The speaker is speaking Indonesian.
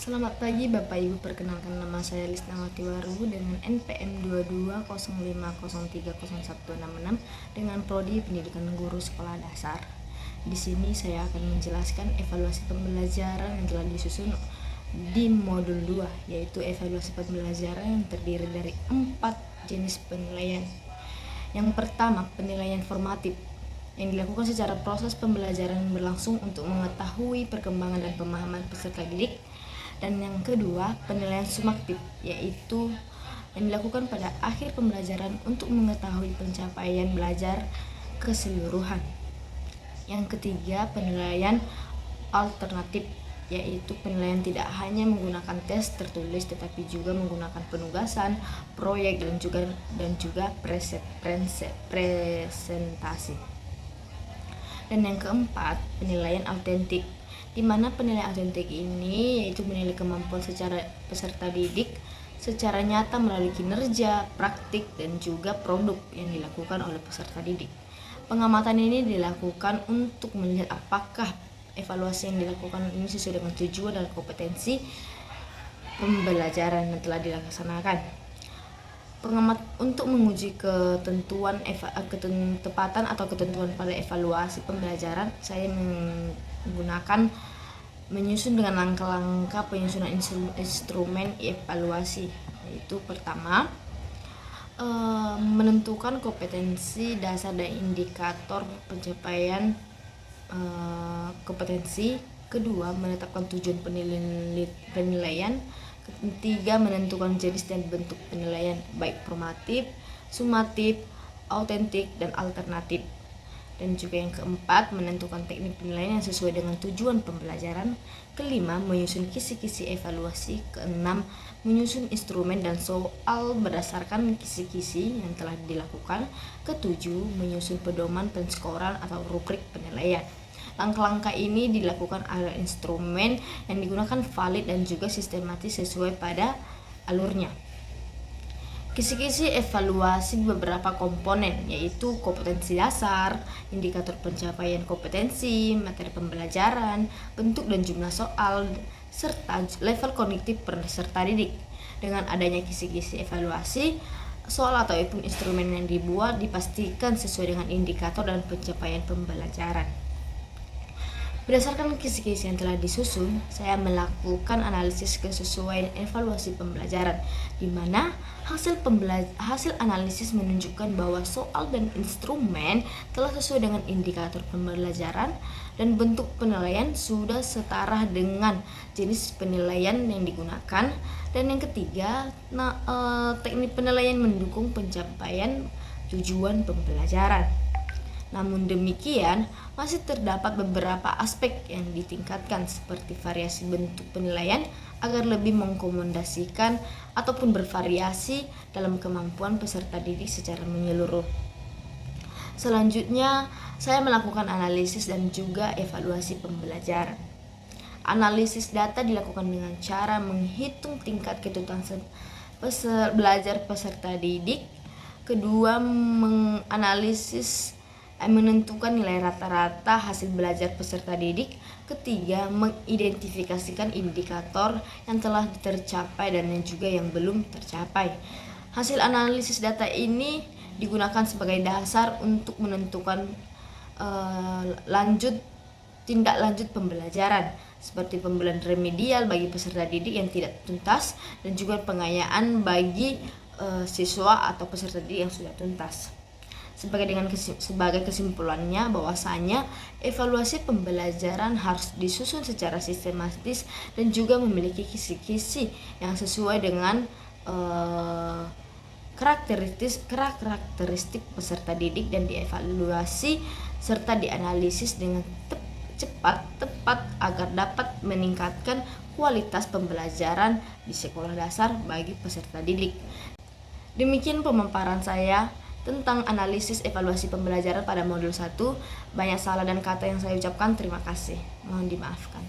Selamat pagi Bapak Ibu, perkenalkan nama saya Lisnawati Waru dengan NPM 2205030166 dengan prodi Pendidikan Guru Sekolah Dasar. Di sini saya akan menjelaskan evaluasi pembelajaran yang telah disusun di modul 2, yaitu evaluasi pembelajaran yang terdiri dari 4 jenis penilaian. Yang pertama, penilaian formatif yang dilakukan secara proses pembelajaran yang berlangsung untuk mengetahui perkembangan dan pemahaman peserta didik. Dan yang kedua, penilaian sumatif, yaitu yang dilakukan pada akhir pembelajaran untuk mengetahui pencapaian belajar keseluruhan. Yang ketiga, penilaian alternatif, yaitu penilaian tidak hanya menggunakan tes tertulis tetapi juga menggunakan penugasan, proyek dan juga presentasi. Dan yang keempat, penilaian autentik, di mana penilaian autentik ini yaitu menilai kemampuan secara peserta didik secara nyata melalui kinerja, praktik, dan juga produk yang dilakukan oleh peserta didik. Pengamatan ini dilakukan untuk melihat apakah evaluasi yang dilakukan ini sesuai dengan tujuan dan kompetensi pembelajaran yang telah dilaksanakan. Pengamat untuk menguji ketepatan atau ketentuan pada evaluasi pembelajaran, saya menyusun dengan langkah-langkah penyusunan instrumen evaluasi, yaitu pertama, menentukan kompetensi dasar dan indikator pencapaian kompetensi. Kedua, menetapkan tujuan penilaian. Ketiga, menentukan jenis dan bentuk penilaian, baik formatif, sumatif, autentik, dan alternatif. Dan juga yang keempat, menentukan teknik penilaian yang sesuai dengan tujuan pembelajaran. Kelima, menyusun kisi-kisi evaluasi. Keenam, menyusun instrumen dan soal berdasarkan kisi-kisi yang telah dilakukan. Ketujuh, menyusun pedoman penskoran atau rubrik penilaian. Langkah-langkah ini dilakukan agar instrumen yang digunakan valid dan juga sistematis sesuai pada alurnya. Kisi-kisi evaluasi beberapa komponen, yaitu kompetensi dasar, indikator pencapaian kompetensi, materi pembelajaran, bentuk dan jumlah soal, serta level kognitif peserta didik. Dengan adanya kisi-kisi evaluasi, soal ataupun instrumen yang dibuat dipastikan sesuai dengan indikator dan pencapaian pembelajaran. Berdasarkan kisi-kisi yang telah disusun, saya melakukan analisis kesesuaian evaluasi pembelajaran, di mana hasil analisis menunjukkan bahwa soal dan instrumen telah sesuai dengan indikator pembelajaran dan bentuk penilaian sudah setara dengan jenis penilaian yang digunakan. Dan yang ketiga, teknik penilaian mendukung pencapaian tujuan pembelajaran. Namun demikian, masih terdapat beberapa aspek yang ditingkatkan seperti variasi bentuk penilaian agar lebih mengkomodasikan ataupun bervariasi dalam kemampuan peserta didik secara menyeluruh. Selanjutnya, saya melakukan analisis dan juga evaluasi pembelajaran. Analisis data dilakukan dengan cara menghitung tingkat ketuntasan belajar peserta didik. Kedua, menentukan nilai rata-rata hasil belajar peserta didik. Ketiga, mengidentifikasikan indikator yang telah tercapai dan yang juga yang belum tercapai. Hasil analisis data ini digunakan sebagai dasar untuk menentukan tindak lanjut pembelajaran, seperti pembelajaran remedial bagi peserta didik yang tidak tuntas dan juga pengayaan bagi siswa atau peserta didik yang sudah tuntas. Sebagai kesimpulannya, bahwasanya evaluasi pembelajaran harus disusun secara sistematis dan juga memiliki kisi-kisi yang sesuai dengan karakteristik peserta didik dan dievaluasi serta dianalisis dengan tepat agar dapat meningkatkan kualitas pembelajaran di sekolah dasar bagi peserta didik. Demikian pemaparan saya tentang analisis evaluasi pembelajaran pada modul 1. Banyak salah dan kata yang saya ucapkan, terima kasih. Mohon dimaafkan.